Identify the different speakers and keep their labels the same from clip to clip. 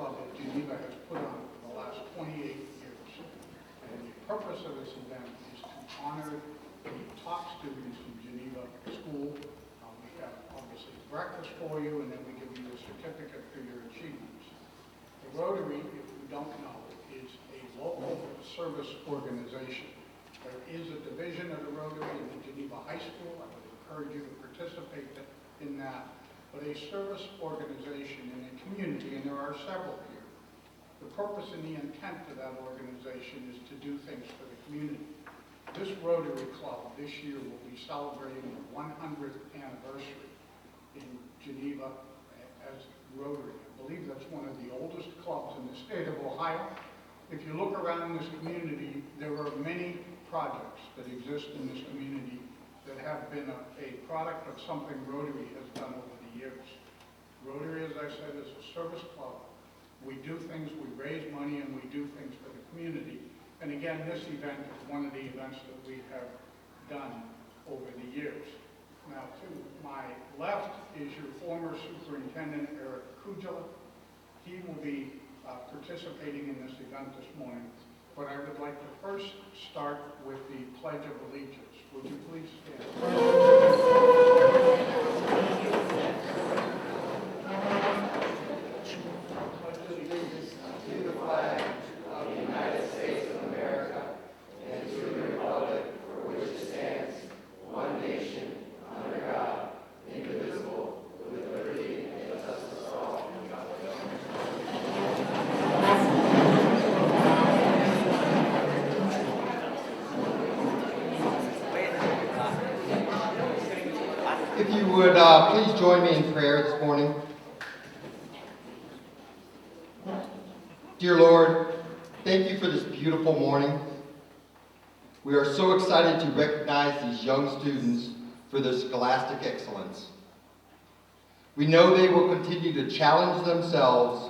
Speaker 1: Club of Geneva has put on for the last 28 years. And the purpose of this event is to honor the top students from Geneva School. We have obviously breakfast for you, and then we give you a certificate for your achievements. The Rotary, if you don't know, is a local service organization. There is a division of the Rotary in the Geneva High School. I would encourage you to participate in that. But a service organization in a community, and there are several here. The purpose and the intent of that organization is to do things for the community. This Rotary Club this year will be celebrating the 100th anniversary in Geneva as Rotary. I believe that's one of the oldest clubs in the state of Ohio. If you look around this community, there are many projects that exist in this community that have been a product of something Rotary has done over the years. Rotary, as I said, is a service club. We do things, we raise money, and we do things for the community. And again, this event is one of the events that we have done over the years. Now, to my left is your former superintendent, Eric Kujala. He will be participating in this event this morning. But I would like to first start with the Pledge of Allegiance. Would you please stand? Pledge allegiance to the flag of the United States of America and to the republic for which it stands, one nation, under God, indivisible, with liberty and justice for all.
Speaker 2: If you would please join me in prayer this morning. Dear Lord, thank you for this beautiful morning. We are so excited to recognize these young students for their scholastic excellence. We know they will continue to challenge themselves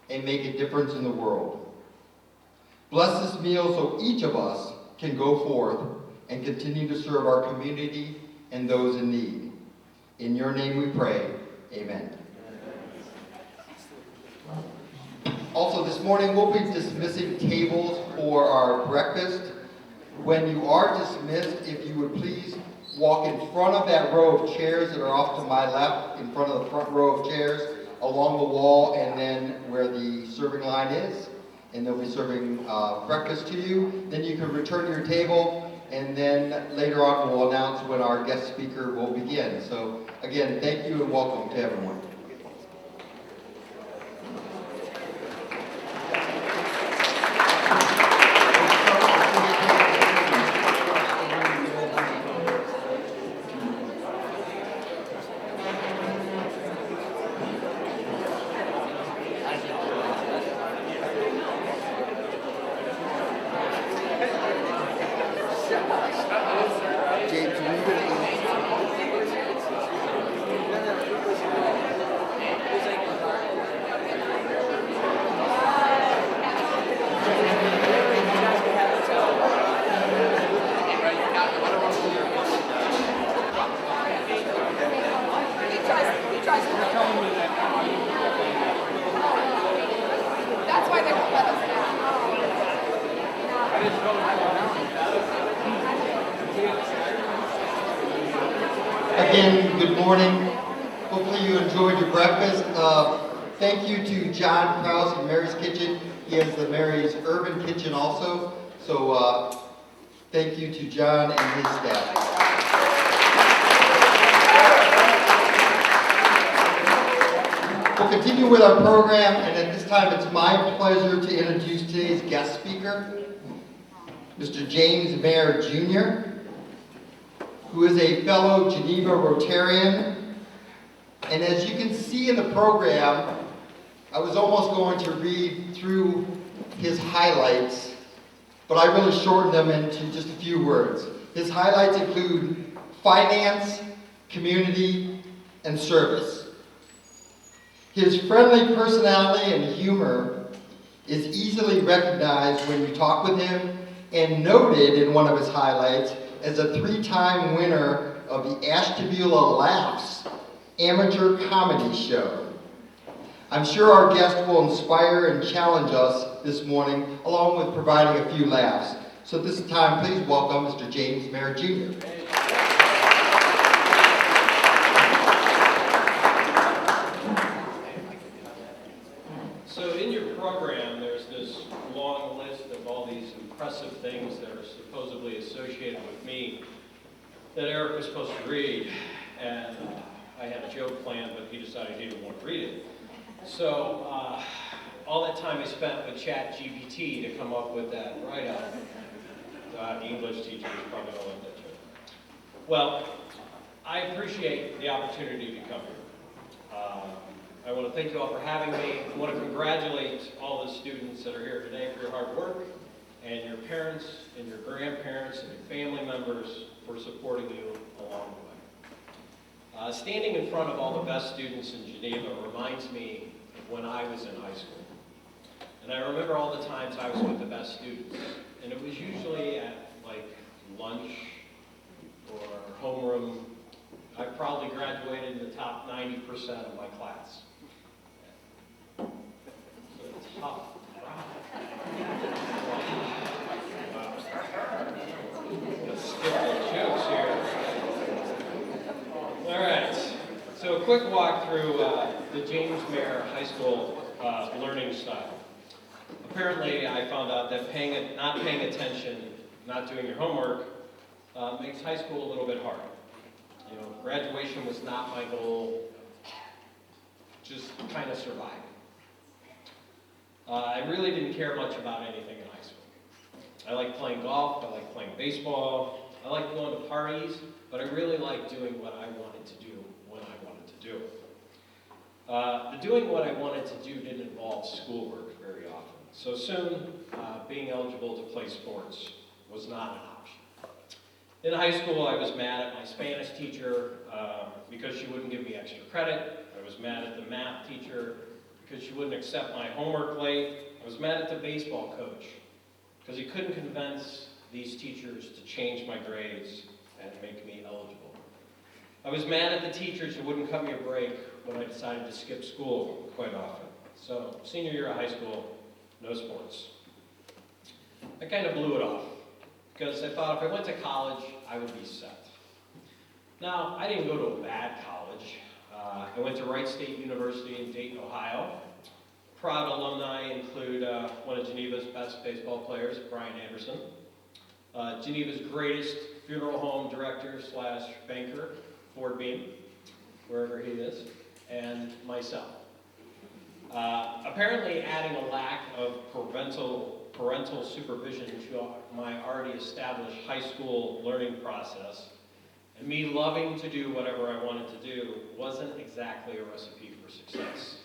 Speaker 2: and make a difference in the world. Bless this meal so each of us can go forth and continue to serve our community and those in need. In your name we pray, amen. Also this morning we'll be dismissing tables for our breakfast. When you are dismissed, if you would please walk in front of that row of chairs that are off to my left, in front of the front row of chairs, along the wall, and then where the serving line is, and they'll be serving breakfast to you. Then you can return to your table, and then later on we'll announce when our guest speaker will begin. So again, thank you and welcome to everyone. Again, good morning. Hopefully you enjoyed your breakfast. Thank you to John Krause from Mary's Kitchen. He has the Mary's Urban Kitchen also. So thank you to John and his staff. We'll continue with our program, and at this time it's my pleasure to introduce today's guest speaker, Mr. James Mayer Jr., who is a fellow Geneva Rotarian. And as you can see in the program, I was almost going to read through his highlights, but I really shortened them into just a few words. His highlights include finance, community, and service. His friendly personality and humor is easily recognized when you talk with him, and noted in one of his highlights as a 3-time winner of the Ashtabula Laughs amateur comedy show. I'm sure our guest will inspire and challenge us this morning, along with providing a few laughs. So at this time, please welcome Mr. James Mayer Jr.
Speaker 3: So in your program, there's this long list of all these impressive things that are supposedly associated with me that Eric was supposed to read, and I had a joke planned, but he decided he didn't want to read it. So all that time I spent with ChatGPT to come up with that write-up, English teachers probably don't like that joke. Well, I appreciate the opportunity to come here. I want to thank you all for having me. I want to congratulate all the students that are here today for your hard work, and your parents and your grandparents and your family members for supporting you along the way. Standing in front of all the best students in Geneva reminds me of when I was in high school. And I remember all the times I was with the best students, and it was usually at like lunch or homeroom. I probably graduated in the top 90% of my class. Tough. Skip the jokes here. All right. So a quick walk through the James Mayer High School learning style. Apparently, I found out that not paying attention, not doing your homework, makes high school a little bit hard. You know, graduation was not my goal. Just kind of surviving. I really didn't care much about anything in high school. I liked playing golf, I liked playing baseball, I liked going to parties, but I really liked doing what I wanted to do when I wanted to do it. The doing what I wanted to do didn't involve schoolwork very often. So soon, being eligible to play sports was not an option. In high school, I was mad at my Spanish teacher because she wouldn't give me extra credit. I was mad at the math teacher because she wouldn't accept my homework late. I was mad at the baseball coach because he couldn't convince these teachers to change my grades and make me eligible. I was mad at the teachers who wouldn't cut me a break when I decided to skip school quite often. So, senior year of high school, no sports. I kind of blew it off because I thought if I went to college, I would be set. Now, I didn't go to a bad college. I went to Wright State University in Dayton, Ohio. Proud alumni include one of Geneva's best baseball players, Brian Anderson, Geneva's greatest funeral home director / banker, Ford Beam, wherever he is, and myself. Apparently adding a lack of parental supervision to my already established high school learning process, and me loving to do whatever I wanted to do, wasn't exactly a recipe for success.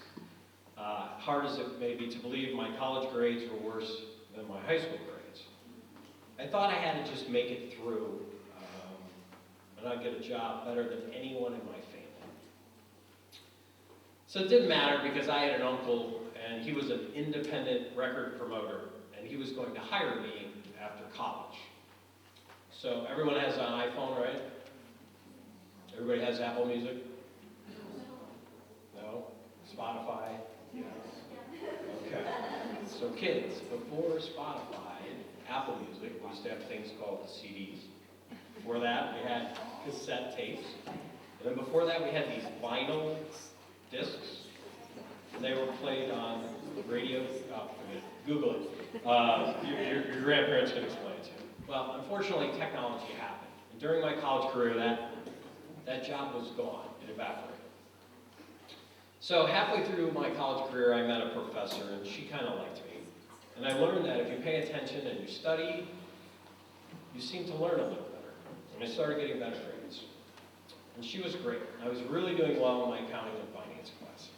Speaker 3: Hard as it may be to believe, my college grades were worse than my high school grades. I thought I had to just make it through, and I'd get a job better than anyone in my family. So it didn't matter because I had an uncle, and he was an independent record promoter, and he was going to hire me after college. So everyone has an iPhone, right? Everybody has Apple Music? No? Spotify? Yes. Okay. So kids, before Spotify and Apple Music, we used to have things called CDs. Before that, we had cassette tapes. And then before that, we had these vinyl discs. And they were played on radio. Oh, forget it. Google it. Your grandparents can explain it to you. Well, unfortunately, technology happened. And during my college career, that job was gone. It evaporated. So halfway through my college career, I met a professor, and she kind of liked me. And I learned that if you pay attention and you study, you seem to learn a little better. And I started getting better grades. And she was great. I was really doing well in my accounting and finance classes.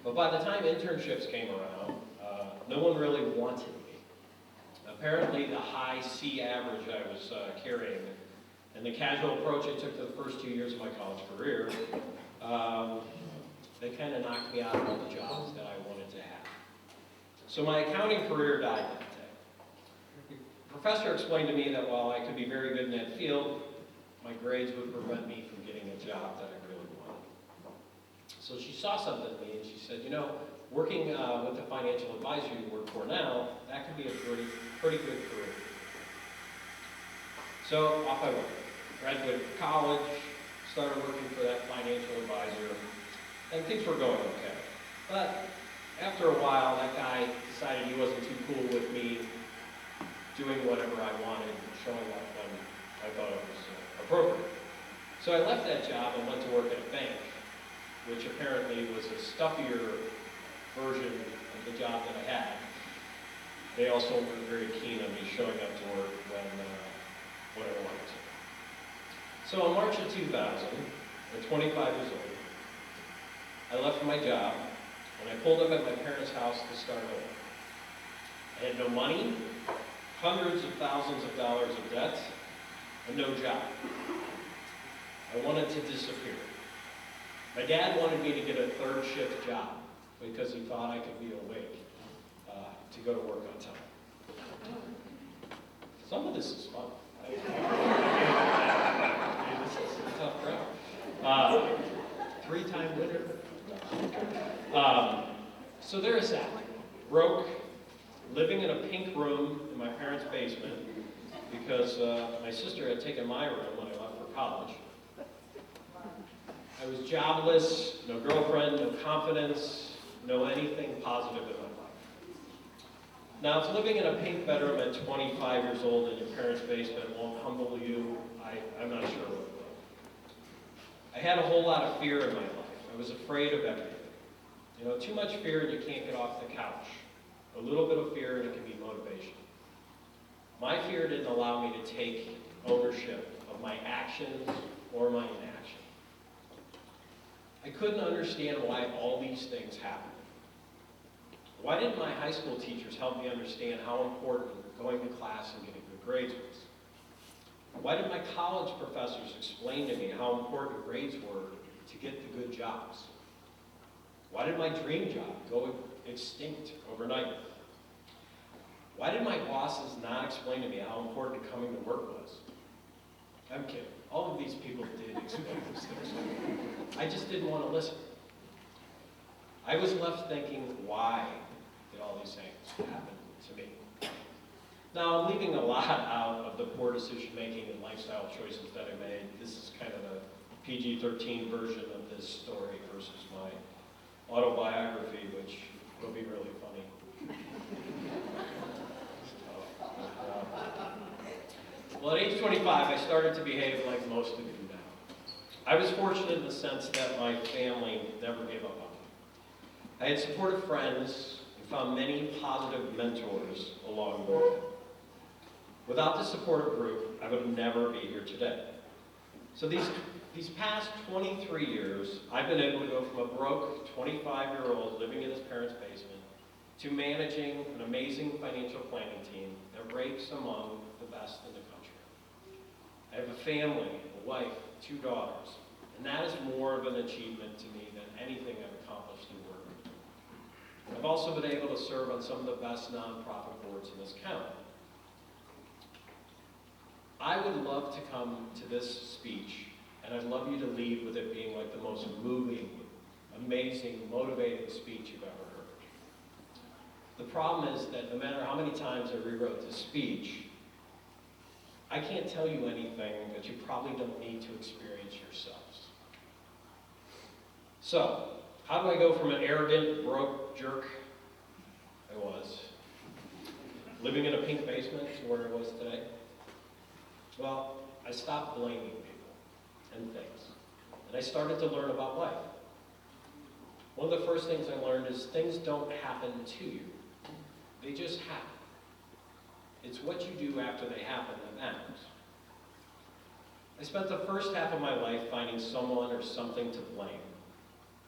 Speaker 3: But by the time internships came around, no one really wanted me. Apparently, the high C average I was carrying and the casual approach I took to the first 2 years of my college career, they kind of knocked me out of all the jobs that I wanted to have. So my accounting career died that day. The professor explained to me that while I could be very good in that field, my grades would prevent me from getting a job that I really wanted. So she saw something in me and she said, you know, working with the financial advisor you work for now, that could be a pretty good career. So off I went. Graduated from college, started working for that financial advisor, and things were going okay. But after a while, that guy decided he wasn't too cool with me doing whatever I wanted, showing up when I thought it was appropriate. So I left that job and went to work at a bank, which apparently was a stuffier version of the job that I had. They also were very keen on me showing up to work when I wanted to. So in March of 2000, at 25 years old, I left my job and I pulled up at my parents' house to start over. I had no money, hundreds of thousands of dollars of debt, and no job. I wanted to disappear. My dad wanted me to get a third shift job because he thought I could be awake to go to work on time. Some of this is fun. This is a tough crowd. Three-time winner. So there is that. Broke, living in a pink room in my parents' basement because my sister had taken my room when I left for college. I was jobless, no girlfriend, no confidence, no anything positive in my life. Now, if living in a pink bedroom at 25 years old in your parents' basement won't humble you, I'm not sure what will. I had a whole lot of fear in my life. I was afraid of everything. You know, too much fear and you can't get off the couch. A little bit of fear and it can be motivation. My fear didn't allow me to take ownership of my actions or my inaction. I couldn't understand why all these things happened. Why didn't my high school teachers help me understand how important going to class and getting good grades was? Why did my college professors explain to me how important grades were to get the good jobs? Why did my dream job go extinct overnight? Why did my bosses not explain to me how important coming to work was? I'm kidding. All of these people did explain those things. I just didn't want to listen. I was left thinking, why did all these things happen to me? Now, I'm leaving a lot out of the poor decision-making and lifestyle choices that I made. This is kind of a PG-13 version of this story versus my autobiography, which will be really funny. Well, at age 25, I started to behave like most of you now. I was fortunate in the sense that my family never gave up on me. I had supportive friends and found many positive mentors along the way. Without the supportive group, I would never be here today. So these past 23 years, I've been able to go from a broke 25-year-old living in his parents' basement to managing an amazing financial planning team that ranks among the best in the country. I have a family, a wife, 2 daughters, and that is more of an achievement to me than anything I've accomplished in work. I've also been able to serve on some of the best nonprofit boards in this county. I would love to come to this speech, and I'd love you to leave with it being like the most moving, amazing, motivating speech you've ever heard. The problem is that no matter how many times I rewrote this speech, I can't tell you anything that you probably don't need to experience yourselves. So, how do I go from an arrogant, broke jerk I was, living in a pink basement to where I was today? Well, I stopped blaming people and things, and I started to learn about life. One of the first things I learned is things don't happen to you. They just happen. It's what you do after they happen that matters. I spent the first half of my life finding someone or something to blame.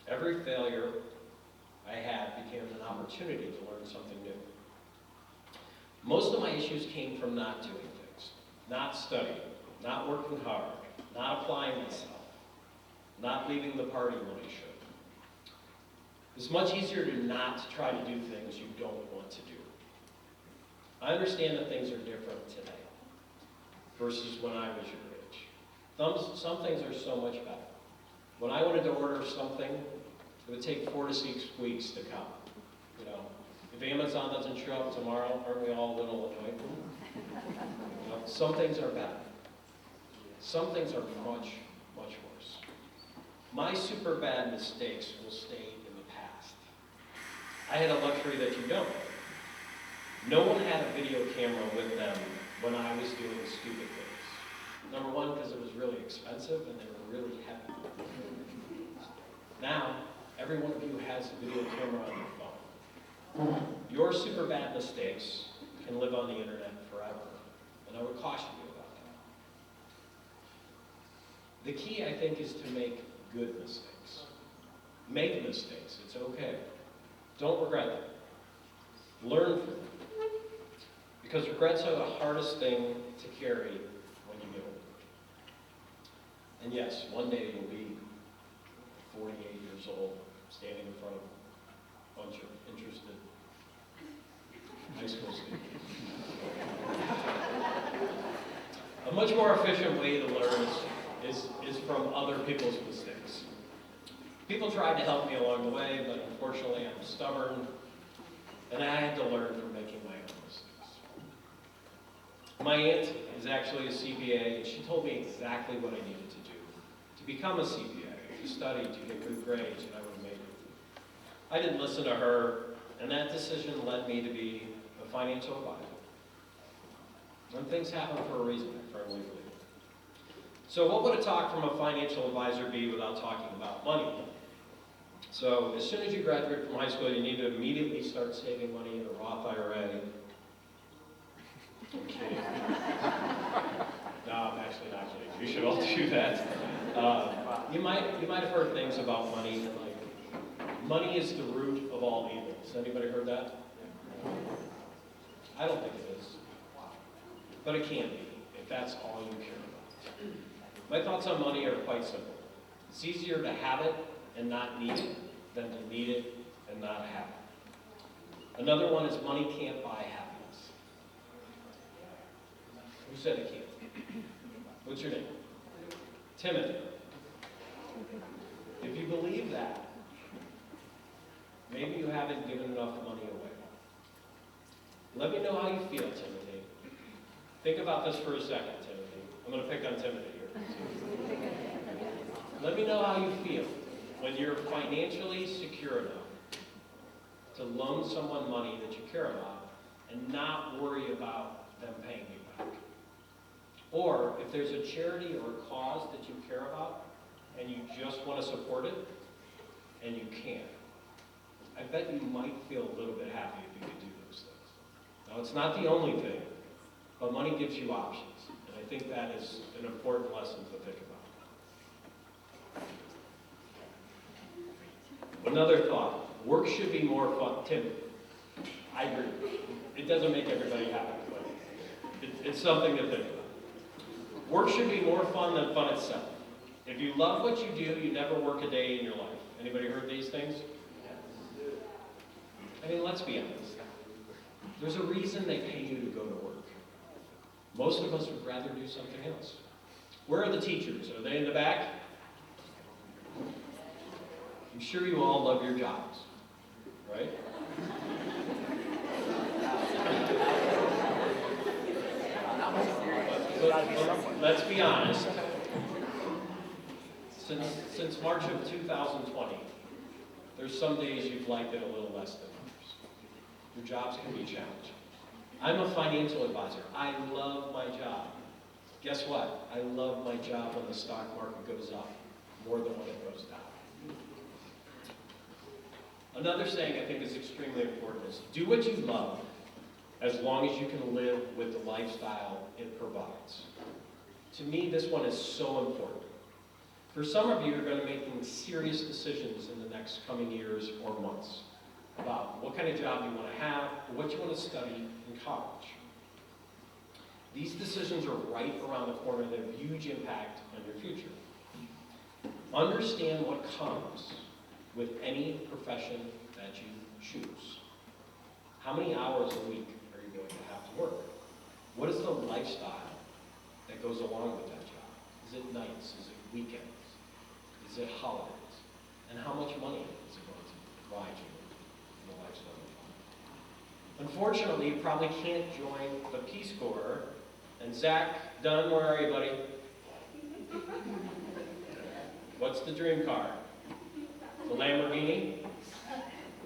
Speaker 3: Every failure I had became an opportunity to learn something new. Most of my issues came from not doing things, not studying, not working hard, not applying myself, not leaving the party when I should. It's much easier to not try to do things you don't want to do. I understand that things are different today versus when I was your age. Some things are so much better. When I wanted to order something, it would take 4 to 6 weeks to come. You know, if Amazon doesn't show up tomorrow, aren't we all a little annoyed? You know, some things are bad. Some things are much, much worse. My super bad mistakes will stay in the past. I had a luxury that you don't. No one had a video camera with them when I was doing stupid things. Number one, because it was really expensive and they were really heavy. Now, every one of you has a video camera on your phone. Your super bad mistakes can live on the internet forever, and I would caution you about that. The key, I think, is to make good mistakes. Make mistakes, it's okay. Don't regret them. Learn from them. Because regrets are the hardest thing to carry when you get older. And yes, one day you'll be 48 years old, standing in front of a bunch of interested high school students. A much more efficient way to learn is from other people's mistakes. People tried to help me along the way, but unfortunately I'm stubborn, and I had to learn from making my own mistakes. My aunt is actually a CPA, and she told me exactly what I needed to do to become a CPA, to study, to get good grades, and I would have made it. I didn't listen to her, and that decision led me to be a financial advisor. And things happen for a reason, I firmly believe. So what would a talk from a financial advisor be without talking about money? So as soon as you graduate from high school, you need to immediately start saving money in a Roth IRA. I'm kidding. No, I'm actually not kidding. You should all do that. You might have heard things about money, like money is the root of all evils. Anybody heard that? I don't think it is. But it can be, if that's all you care about. My thoughts on money are quite simple. It's easier to have it and not need it than to need it and not have it. Another one is money can't buy happiness. Who said it can't? What's your name? Timothy. If you believe that, maybe you haven't given enough money away. Let me know how you feel, Timothy. Think about this for a second, Timothy. I'm going to pick on Timothy here. Let me know how you feel when you're financially secure enough to loan someone money that you care about and not worry about them paying you back. Or if there's a charity or a cause that you care about and you just want to support it and you can't. I bet you might feel a little bit happy if you could do those things. Now, it's not the only thing, but money gives you options. And I think that is an important lesson to think about. Another thought, work should be more fun. Tim, I agree. It doesn't make everybody happy, but it's something to think about. Work should be more fun than fun itself. If you love what you do, you never work a day in your life. Anybody heard these things? I mean, let's be honest. There's a reason they pay you to go to work. Most of us would rather do something else. Where are the teachers? Are they in the back? I'm sure you all love your jobs, right? But let's be honest. Since March of 2020, there's some days you've liked it a little less than others. Your jobs can be challenging. I'm a financial advisor. I love my job. Guess what? I love my job when the stock market goes up more than when it goes down. Another saying I think is extremely important is do what you love as long as you can live with the lifestyle it provides. To me, this one is so important. For some of you, you're going to be making serious decisions in the next coming years or months about what kind of job you want to have or what you want to study in college. These decisions are right around the corner. They have a huge impact on your future. Understand what comes with any profession that you choose. How many hours a week are you going to have to work? What is the lifestyle that goes along with that job? Is it nights? Is it weekends? Is it holidays? And how much money is it going to provide you in the lifestyle you want? Unfortunately, you probably can't join the Peace Corps. And Zach Dunn, where are you, buddy? What's the dream car? The Lamborghini?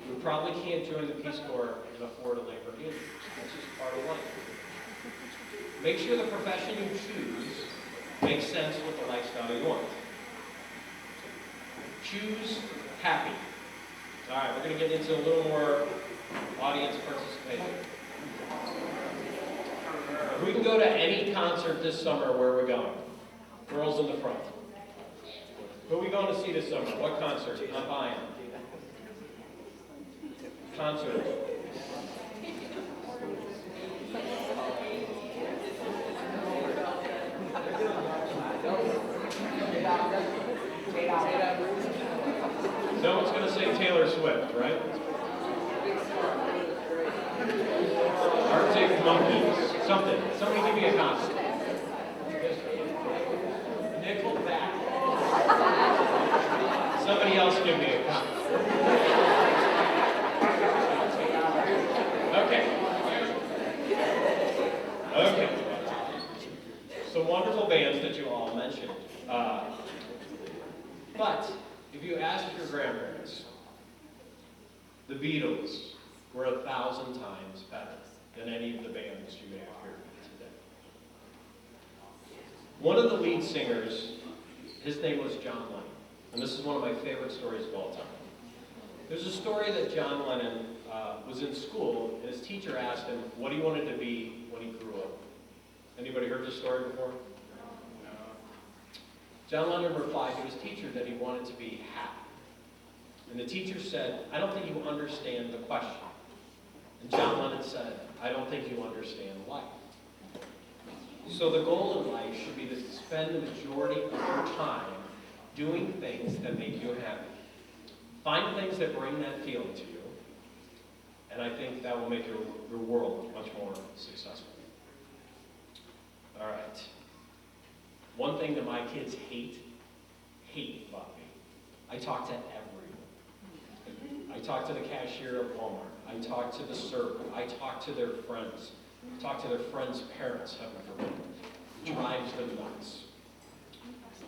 Speaker 3: You probably can't join the Peace Corps and afford a Lamborghini. That's just part of life. Make sure the profession you choose makes sense with the lifestyle you want. Choose happy. All right, we're going to get into a little more audience participation. If we can go to any concert this summer, where are we going? Girls in the front. Who are we going to see this summer? What concert? I'm buying. Concert. No one's going to say Taylor Swift, right? Arctic Monkeys. Something. Somebody give me a concert. Nickelback. Somebody else give me a concert. Okay. Okay. Some wonderful bands that you all mentioned. But if you ask your grandparents, the Beatles were 1,000 times better than any of the bands you may have heard today. One of the lead singers, his name was John Lennon, and this is one of my favorite stories of all time. There's a story that John Lennon was in school, and his teacher asked him what he wanted to be when he grew up. Anybody heard this story before? No. John Lennon replied to his teacher that he wanted to be happy. And the teacher said, "I don't think you understand the question." And John Lennon said, "I don't think you understand life." So the goal in life should be to spend the majority of your time doing things that make you happy. Find things that bring that feeling to you, and I think that will make your world much more successful. All right. One thing that my kids hate about me, I talk to everyone. I talk to the cashier of Walmart. I talk to the server. I talk to their friends. I talk to their friends' parents, heaven forbid. It drives them nuts.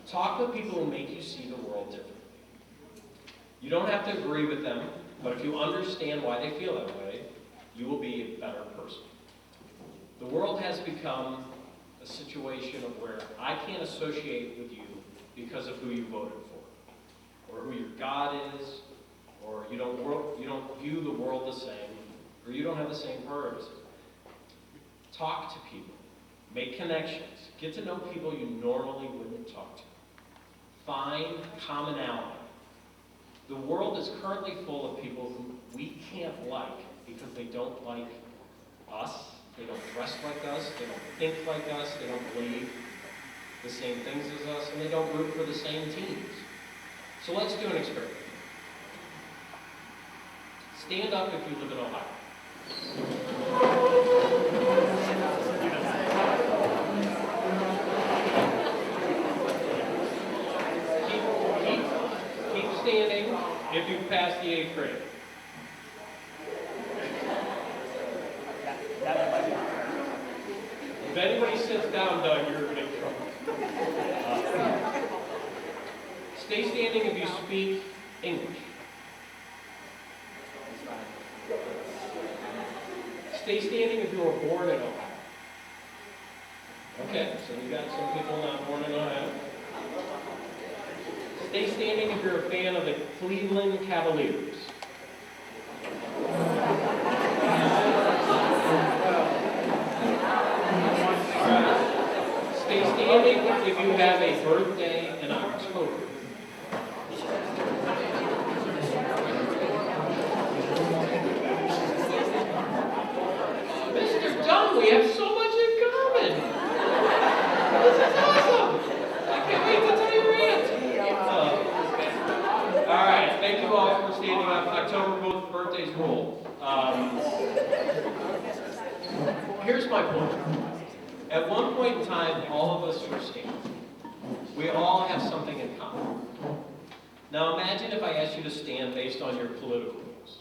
Speaker 3: Talk with people who make you see the world differently. You don't have to agree with them, but if you understand why they feel that way, you will be a better person. The world has become a situation of where I can't associate with you because of who you voted for, or who your God is, or you don't view the world the same, or you don't have the same priorities. Talk to people. Make connections. Get to know people you normally wouldn't talk to. Find commonality. The world is currently full of people who we can't like because they don't like us, they don't dress like us, they don't think like us, they don't believe the same things as us, and they don't root for the same teams. So let's do an experiment. Stand up if you live in Ohio. Keep standing if you've passed the 8th grade. If anybody sits down, Doug, you're in big trouble. Stay standing if you speak English. Stay standing if you were born in Ohio. Okay, so we got some people not born in Ohio. Stay standing if you're a fan of the Cleveland Cavaliers. Stay standing if you have a birthday in October. Mr. Dunn, we have so much in common. This is awesome. I can't wait to tell you rant. All right, thank you all for standing up. October both birthdays rule. Here's my point. At one point in time, all of us were standing. We all have something in common. Now imagine if I asked you to stand based on your political views,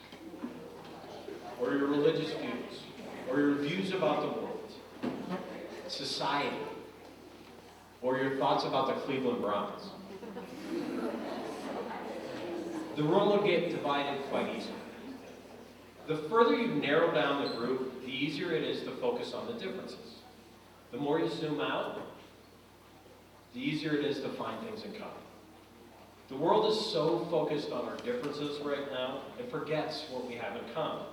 Speaker 3: or your religious views, or your views about the world, society, or your thoughts about the Cleveland Browns. The room will get divided quite easily. The further you narrow down the group, the easier it is to focus on the differences. The more you zoom out, the easier it is to find things in common. The world is so focused on our differences right now, it forgets what we have in common.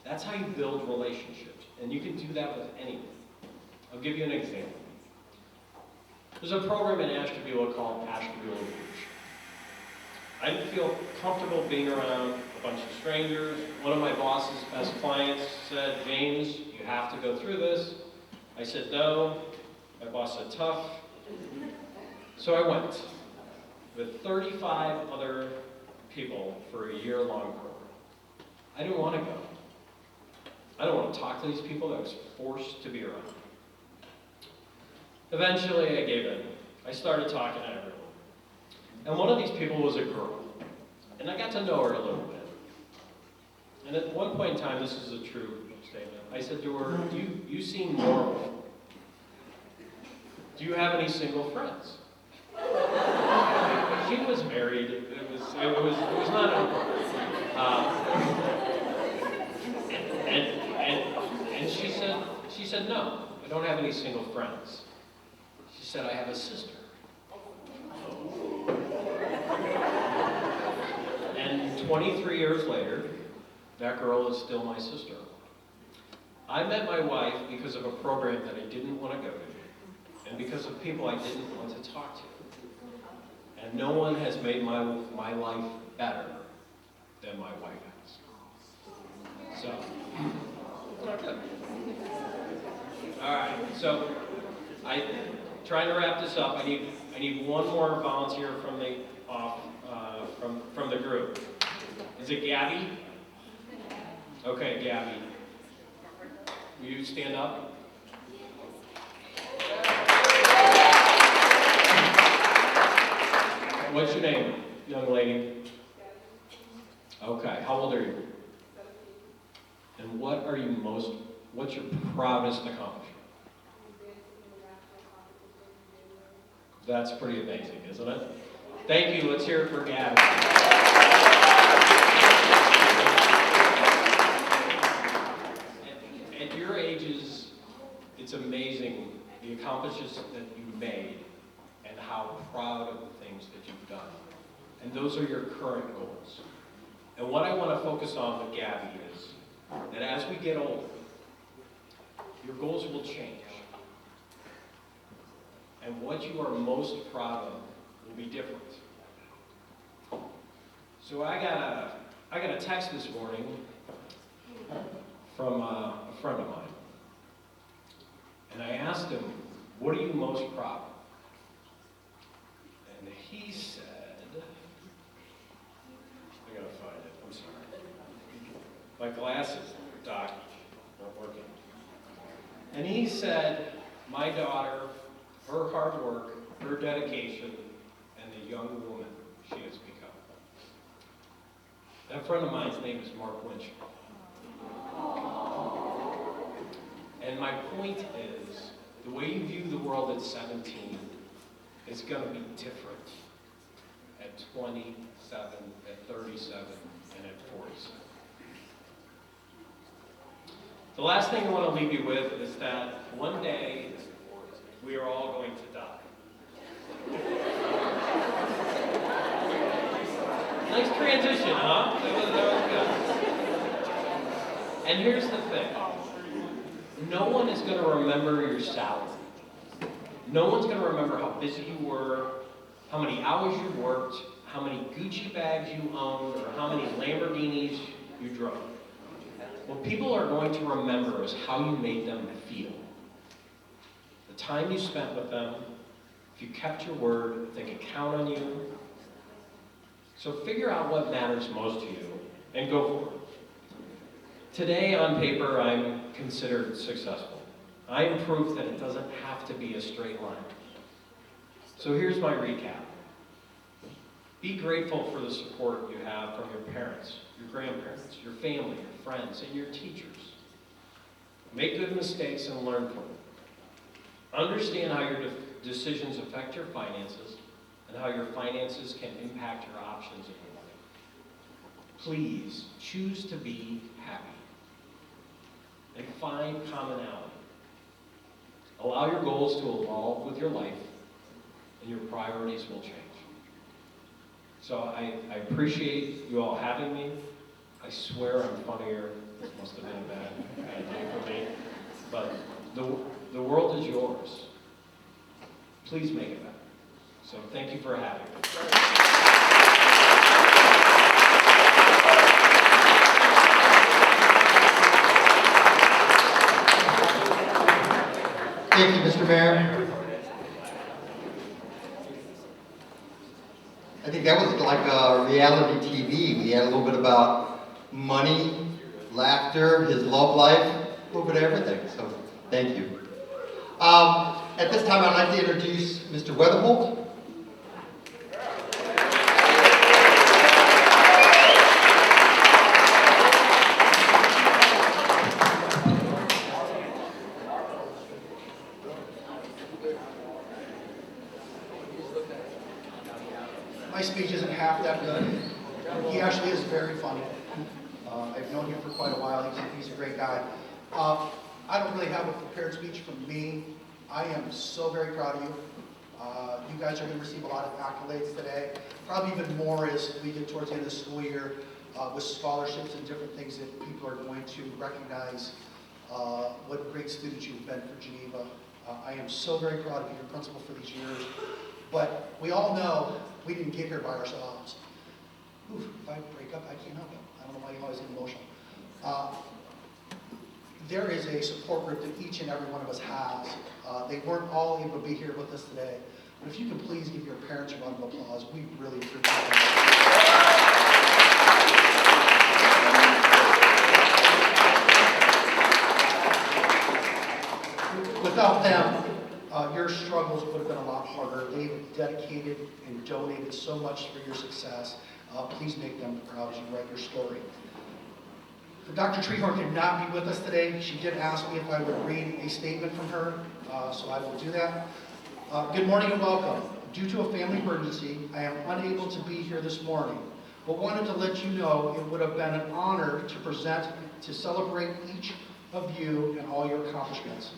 Speaker 3: That's how you build relationships, and you can do that with anyone. I'll give you an example. There's a program in Ashtabula called Ashtabula Reach. I didn't feel comfortable being around a bunch of strangers. One of my boss's best clients said, "James, you have to go through this." I said no. My boss said tough. So I went with 35 other people for a year-long program. I didn't want to go. I don't want to talk to these people that I was forced to be around. Eventually I gave in. I started talking to everyone. And one of these people was a girl. And I got to know her a little bit. And at one point in time, this is a true statement, I said to her, you seem normal. Do you have any single friends? She was married. It was not important. And she said, no, I don't have any single friends. She said, I have a sister. And 23 years later, that girl is still my sister. I met my wife because of a program that I didn't want to go to, and because of people I didn't want to talk to. And no one has made my life better than my wife has. So, good. All right, so trying to wrap this up. I need one more volunteer from the group. Is it Gabby? Okay, Gabby. Will you stand up? What's your name, young lady? Okay, how old are you? And what's your proudest accomplishment? That's pretty amazing, isn't it? Thank you, let's hear it for Gabby. At your ages, it's amazing the accomplishments that you've made and how proud of the things that you've done. And those are your current goals. And what I want to focus on with Gabby is that as we get older, your goals will change. And what you are most proud of will be different. So I got a text this morning from a friend of mine. And I asked him, what are you most proud of? And he said, I gotta find it, I'm sorry. My glasses, Doc, weren't working. And he said, my daughter, her hard work, her dedication, and the young woman she has become. That friend of mine's name is Mark Winch. And my point is, the way you view the world at 17 is going to be different at 27, at 37, and at 47. The last thing I want to leave you with is that one day we are all going to die. Nice transition, huh? That was good. And here's the thing. No one is going to remember your salary. No one's going to remember how busy you were, how many hours you worked, how many Gucci bags you owned, or how many Lamborghinis you drove. What people are going to remember is how you made them feel. The time you spent with them, if you kept your word, if they could count on you. So figure out what matters most to you and go for it. Today, on paper, I'm considered successful. I am proof that it doesn't have to be a straight line. So here's my recap. Be grateful for the support you have from your parents, your grandparents, your family, your friends, and your teachers. Make good mistakes and learn from them. Understand how your decisions affect your finances and how your finances can impact your options in your life. Please choose to be happy and find commonality. Allow your goals to evolve with your life, and your priorities will change. So I appreciate you all having me. I swear I'm funnier. This must have been a bad day for me. But the world is yours. Please make it better. So thank you for having me.
Speaker 2: Thank you, Mr. Mayor. I think that was like a reality TV. We had a little bit about money, laughter, his love life, a little bit of everything. So thank you. At this time, I'd like to introduce Mr. Weatherholt.
Speaker 4: My speech isn't half that good. He actually is very funny. I've known him for quite a while. He's a great guy. I don't really have a prepared speech from me. I am so very proud of you. You guys are going to receive a lot of accolades today. Probably even more as we get towards the end of the school year with scholarships and different things that people are going to recognize what great students you've been for Geneva. I am so very proud of you, your principal, for these years. But we all know we didn't get here by ourselves. Oof, if I break up, I can't help it. I don't know why you always get emotional. There is a support group that each and every one of us has. They weren't all able to be here with us today. But if you can please give your parents a round of applause, we really appreciate it. Without them, your struggles would have been a lot harder. They've dedicated and donated so much for your success. Please make them proud as you write your story. Dr. Treehorn could not be with us today. She did ask me if I would read a statement from her, so I will do that. Good morning and welcome. Due to a family emergency, I am unable to be here this morning, but wanted to let you know it would have been an honor to present, to celebrate each of you and all your accomplishments.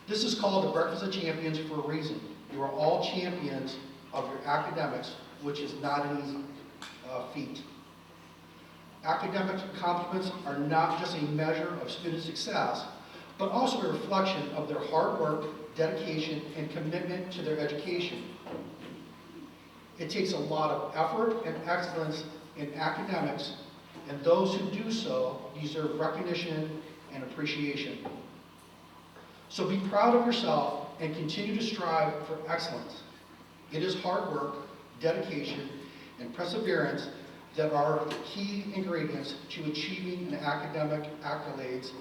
Speaker 4: This is called the Breakfast of Champions for a reason. You are all champions of your academics, which is not an easy feat. Academic accomplishments are not just a measure of student success, but also a reflection of their hard work, dedication, and commitment to their education. It takes a lot of effort and excellence in academics, and those who do so deserve recognition and appreciation. So be proud of yourself and continue to strive for excellence. It is hard work, dedication, and perseverance that are the key ingredients to achieving the academic accolades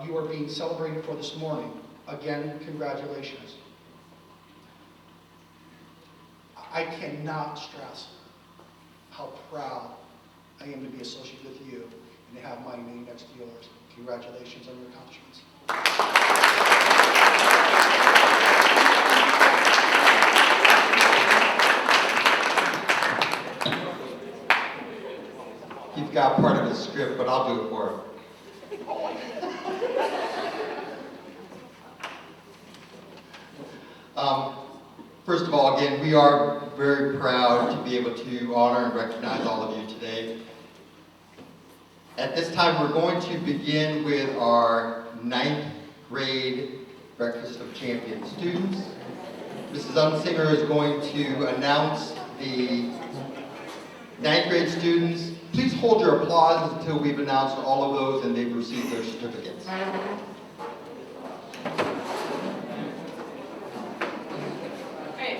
Speaker 4: you are being celebrated for this morning. Again, congratulations. I cannot stress how proud I am to be associated with you and to have my name next to yours. Congratulations on your accomplishments.
Speaker 2: You've got part of the script, but I'll do it for him. First of all, again, we are very proud to be able to honor and recognize all of you today. At this time, we're going to begin with our 9th grade Breakfast of Champions students. Mrs. Unsinger is going to announce the 9th grade students. Please hold your applause until we've announced all of those and they've received their certificates.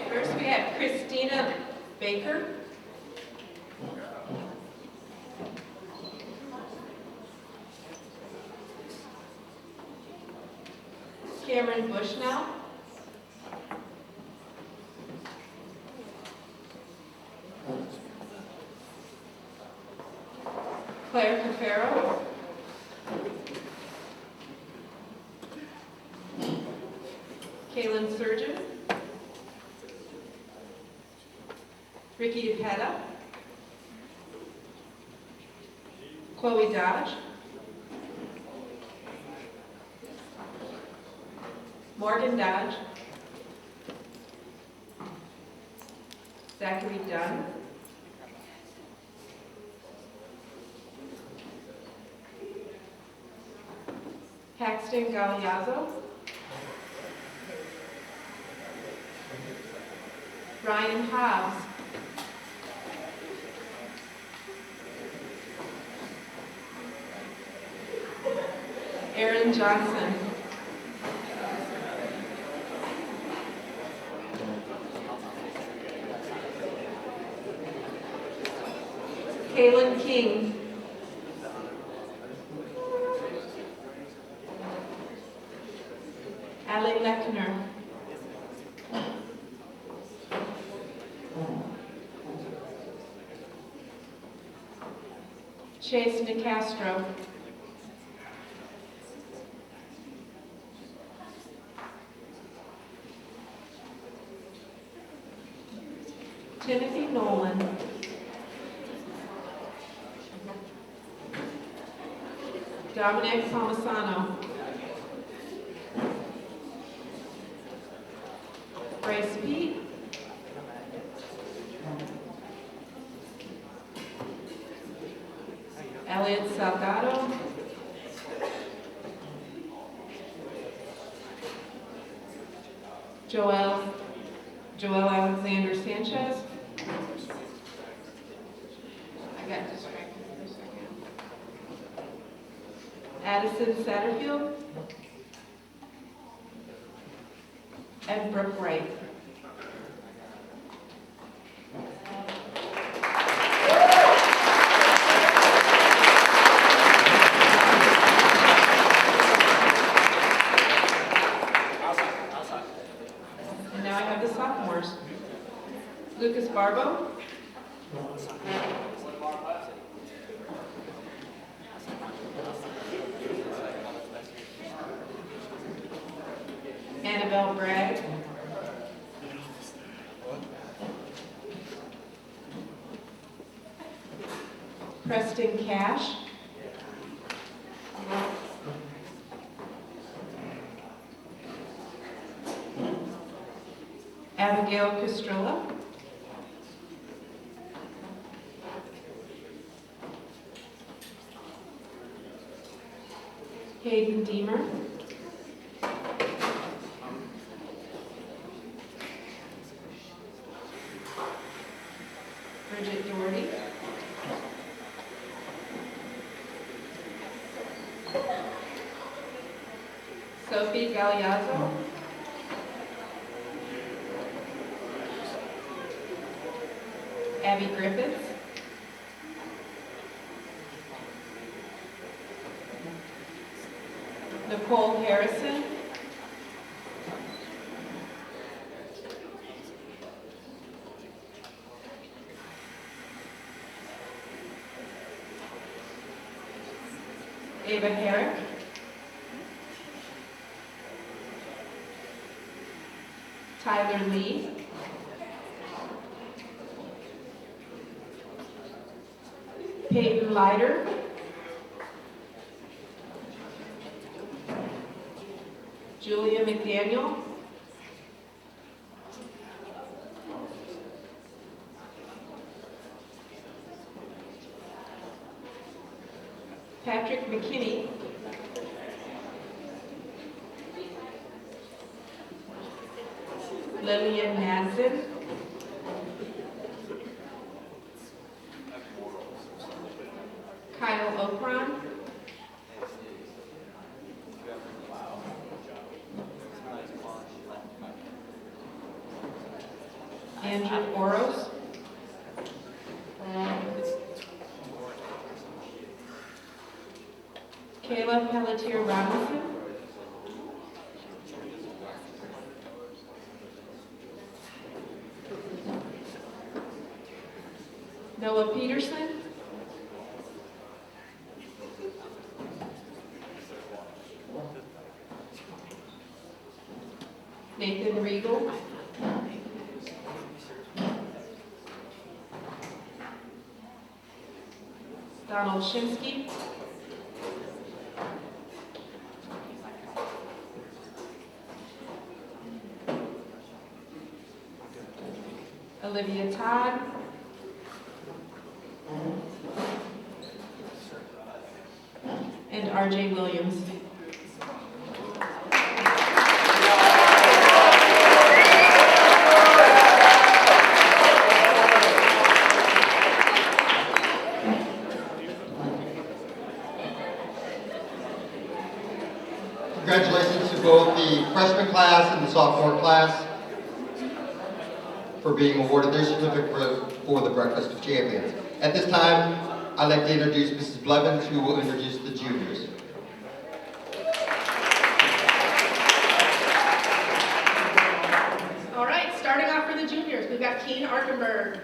Speaker 5: First we have Christina Baker. Cameron Bushnell. Romero. Kaylin Surgeon. Ricky DePetta. Chloe Dodge. Morgan Dodge. Zachary Dunn. Paxton Galeazzo. Ryan Hobbs. Aaron Johnson. Kaylin King. Allie Lechner. Chase DeCastro. Timothy Nolan. Dominic Palmisano. Bryce Pete. Elliot Salgado. Joel Alexander Sanchez. I got distracted for a second. Addison Satterfield. And Brooke Wright. And now I have the sophomores. Lucas Barbo. Annabelle Bragg. Preston Cash. Abigail Castrilla. Hayden Deemer. Bridget Doherty. Sophie Galeazzo. Abby Griffiths. Nicole Harrison. Ava Herrick. Tyler Lee. Peyton Leiter. Julia McDaniel. Patrick McKinney. Lillian Madsen. Kyle Okron. Andrew Oros. Kayla Pelletier Robinson. Noah Peterson. Nathan Regal. Donald Shinsky. Olivia Todd. And RJ Williams.
Speaker 2: Congratulations to both the freshman class and the sophomore class for being awarded their certificate for the Breakfast of Champions. At this time, I'd like to introduce Mrs. Blevins, who will introduce the juniors.
Speaker 5: All right, starting off for the juniors, we've got Keen Arkenberg.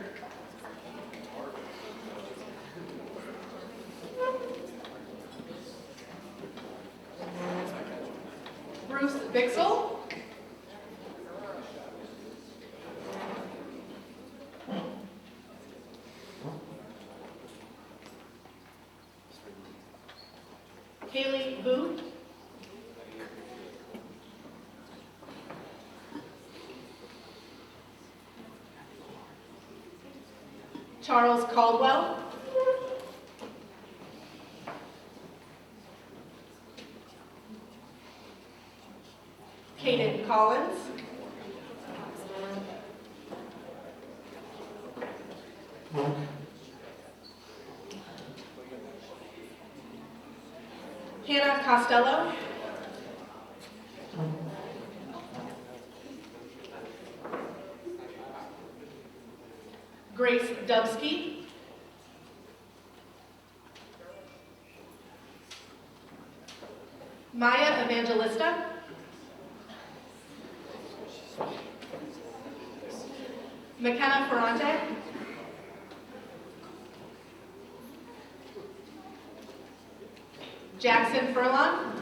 Speaker 5: Bruce Bixel. Haley Booth. Charles Caldwell. Kaden Collins. Hannah Costello. Grace Dubsky. Maya Evangelista. McKenna Ferrante. Jackson Furlong.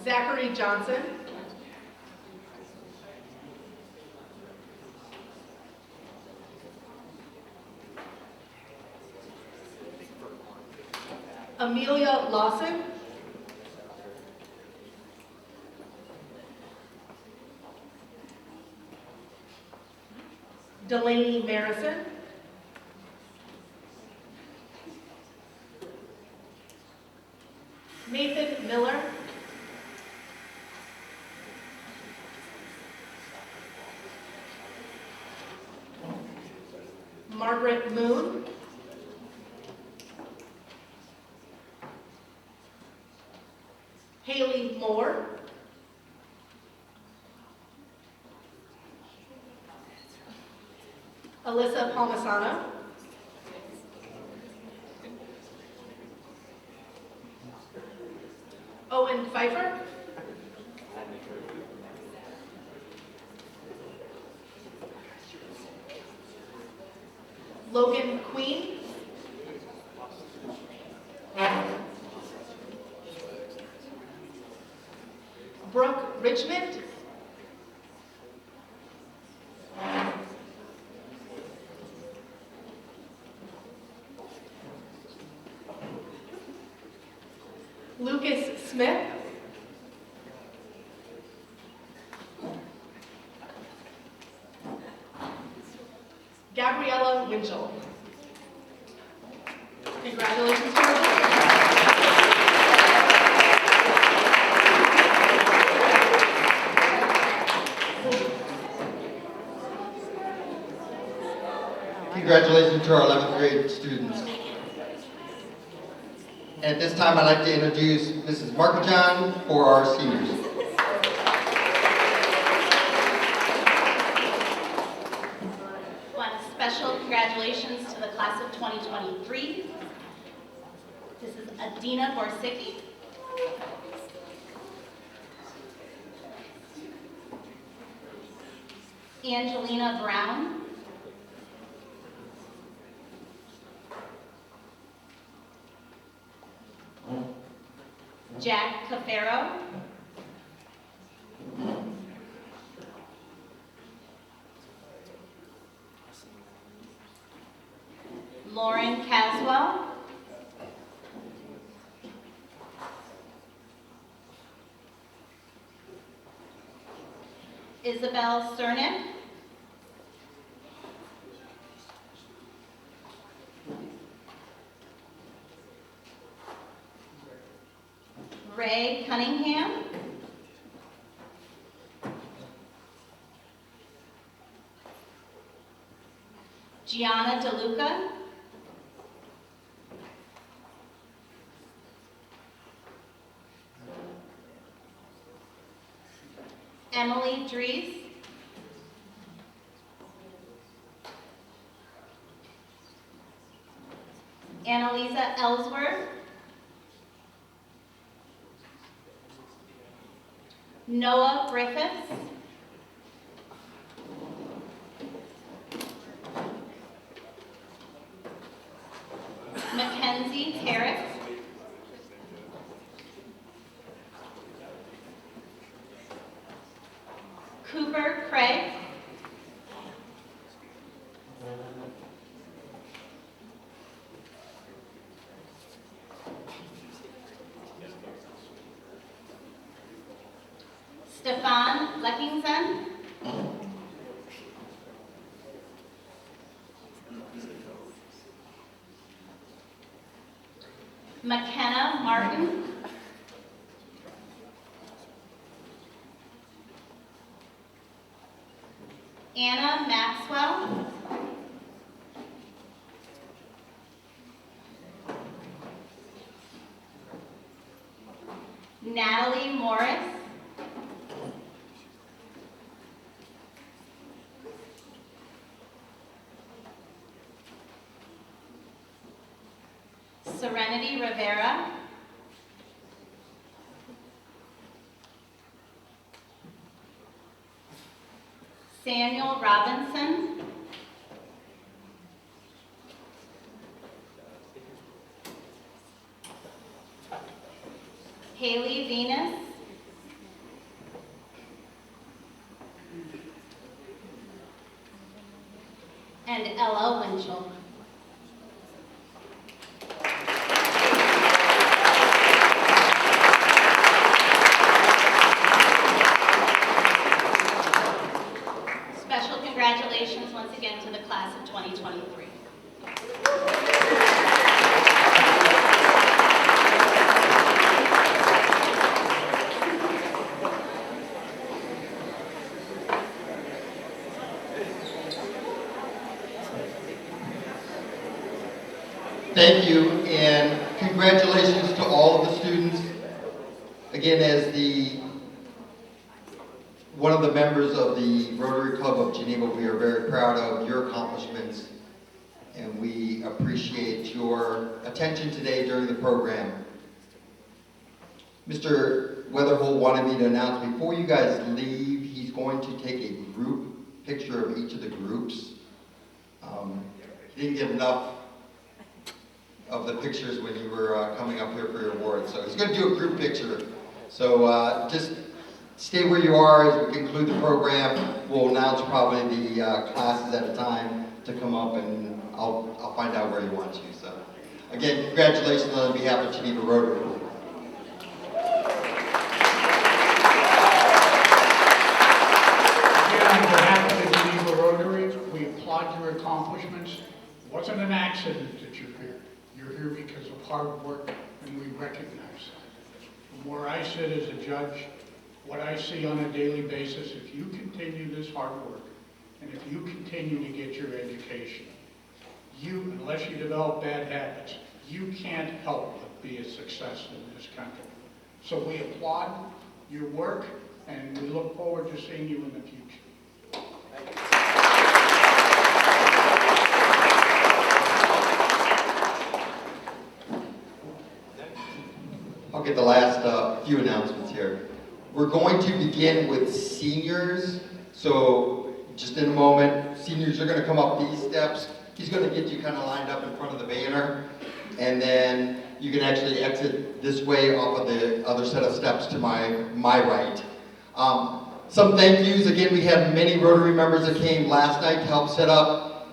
Speaker 5: Zachary Johnson. Amelia Lawson. Delaney Marison. Nathan Miller. Margaret Moon. Haley Moore. Alyssa Palmisano. Owen Pfeiffer. Logan Queen. Brooke Richmond. Lucas Smith. Gabriella Winchell. Congratulations to her.
Speaker 2: Congratulations to our 11th grade students. At this time, I'd like to introduce Mrs. Markajon for our seniors.
Speaker 6: One special congratulations to the class of 2023. This is Adina Borsicki. Angelina Brown. Jack Cafaro, Lauren Caswell, Isabel Cernick, Ray Cunningham, Gianna DeLuca, Emily Dries, Annalisa Ellsworth, Noah Griffiths, Mackenzie Terrace, Cooper Craig, Stefan Leckingson, McKenna Martin, Anna Maxwell, Natalie Morris, Serenity Rivera, Samuel Robinson, Haley Venus, and Ella Winchell. Special congratulations once again to the class of 2023.
Speaker 2: Thank you, and congratulations to all of the students. Again, as one of the members of the Rotary Club of Geneva, we are very proud of your accomplishments, and we appreciate your attention today during the program. Mr. Weatherholt wanted me to announce, before you guys leave, he's going to take a group picture of each of the groups. He didn't get enough of the pictures when you were coming up here for your award, so he's going to do a group picture. So just stay where you are as we conclude the program. We'll announce probably the classes at a time to come up, and I'll find out where you want you. So again, congratulations on behalf of Geneva Rotary.
Speaker 1: Again, on behalf of the Geneva Rotary, we applaud your accomplishments. It wasn't an accident that you're here. You're here because of hard work, and we recognize that. From where I sit as a judge, what I see on a daily basis, if you continue this hard work, and if you continue to get your education, unless you develop bad habits, you can't help but be a success in this country. So we applaud your work, and we look forward to seeing you in the future.
Speaker 2: I'll get the last few announcements here. We're going to begin with seniors. So just in a moment, seniors are going to come up these steps. He's going to get you kind of lined up in front of the banner. And then you can actually exit this way off of the other set of steps to my right. Some thank yous. Again, we had many Rotary members that came last night to help set up.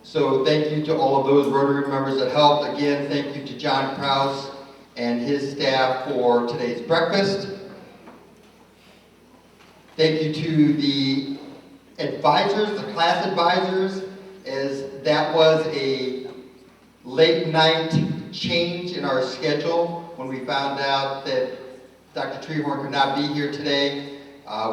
Speaker 2: So thank you to all of those Rotary members that helped. Again, thank you to John Kraus and his staff for today's breakfast. Thank you to the advisors, the class advisors, as that was a late night change in our schedule when we found out that Dr. Treehorn could not be here today.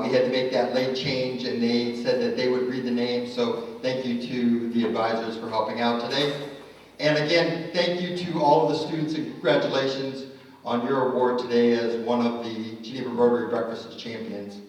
Speaker 2: We had to make that late change, and they said that they would read the names, so thank you to the advisors for helping out today. And again, thank you to all of the students, and congratulations on your award today as one of the Geneva Rotary Breakfast Champions.